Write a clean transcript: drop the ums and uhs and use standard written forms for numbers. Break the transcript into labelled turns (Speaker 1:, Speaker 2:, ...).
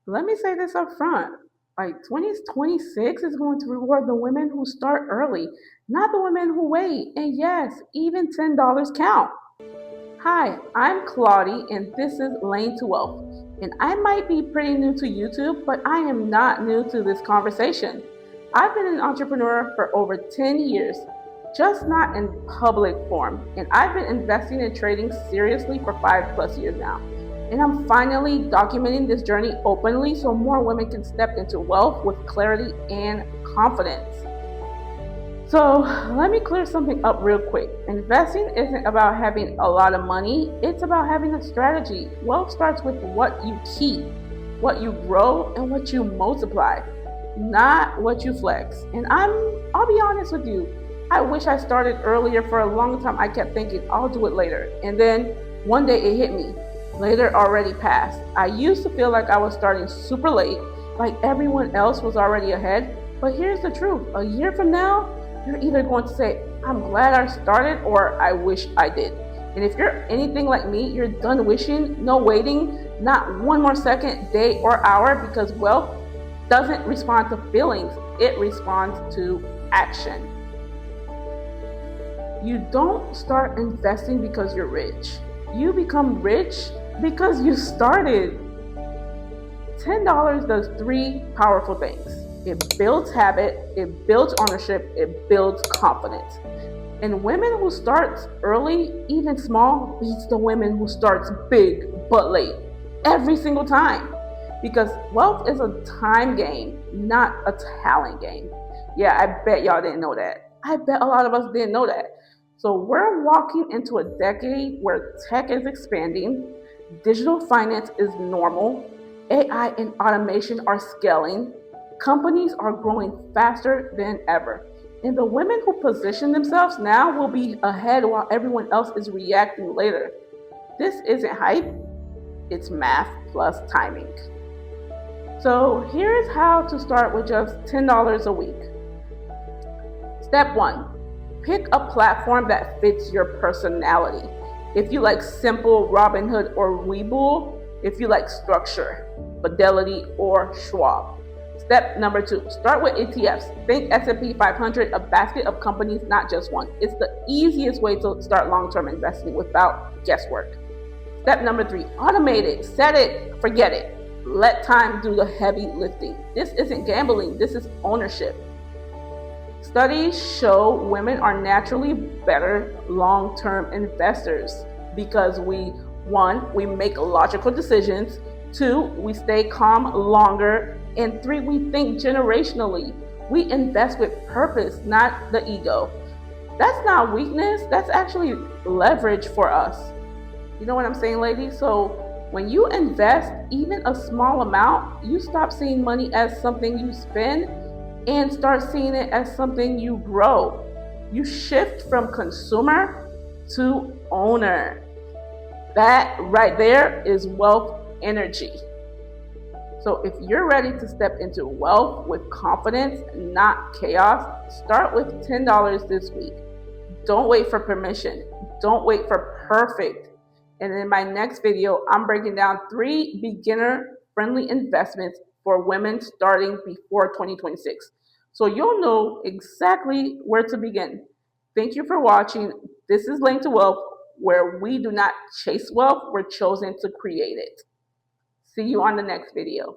Speaker 1: Let me say this up front. Like 2026 is going to reward the women who start early, not the women who wait. And yes, even $10 count. Hi, I'm Claudie, and this is Lane to Wealth. And I might be pretty new to YouTube, but I am not new to this conversation. I've been an entrepreneur for over 10 years, just not in public form. And I've been investing and trading seriously for 5+ years now. And I'm finally documenting this journey openly so more women can step into wealth with clarity and confidence. So let me clear something up real quick. Investing isn't about having a lot of money, it's about having a strategy. Wealth starts with what you keep, what you grow, and what you multiply, not what you flex. And I'll be honest with you, I wish I started earlier. For a long time I kept thinking I'll do it later. And then one day it hit me. Later already passed. I used to feel like I was starting super late, like everyone else was already ahead. But here's the truth. A year from now, you're either going to say, I'm glad I started, or I wish I did. And if you're anything like me, you're done wishing, no waiting, not one more second, day, or hour, because wealth doesn't respond to feelings, it responds to action. You don't start investing because you're rich. You become rich because you started. $10 does three powerful things. It builds habit, it builds ownership, it builds confidence. And women who start early, even small, beats the women who starts big but late every single time. Because wealth is a time game, not a talent game. Yeah, I bet y'all didn't know that. I bet a lot of us didn't know that. So we're walking into a decade where tech is expanding, digital finance is normal, AI and automation are scaling, companies are growing faster than ever. And the women who position themselves now will be ahead while everyone else is reacting later. This isn't hype, it's math plus timing. So here's how to start with just $10 a week. Step one, pick a platform that fits your personality. If you like simple Robinhood or Webull, if you like structure, Fidelity or Schwab. Step number two, start with ETFs. Think S&P 500, a basket of companies, not just one. It's the easiest way to start long-term investing without guesswork. Step number three, automate it, set it, forget it. Let time do the heavy lifting. This isn't gambling, this is ownership. Studies show women are naturally better long-term investors because one, we make logical decisions, two, we stay calm longer, and three, we think generationally. We invest with purpose, not the ego. That's not weakness, that's actually leverage for us. You know what I'm saying, ladies? So when you invest even a small amount, you stop seeing money as something you spend and start seeing it as something you grow. You shift from consumer to owner. That right there is wealth energy. So if you're ready to step into wealth with confidence, not chaos, start with $10 this week. Don't wait for permission. Don't wait for perfect. And in my next video, I'm breaking down 3 beginner-friendly investments for women starting before 2026. So you'll know exactly where to begin. Thank you for watching. This is Lane to Wealth, where we do not chase wealth, we're chosen to create it. See you on the next video.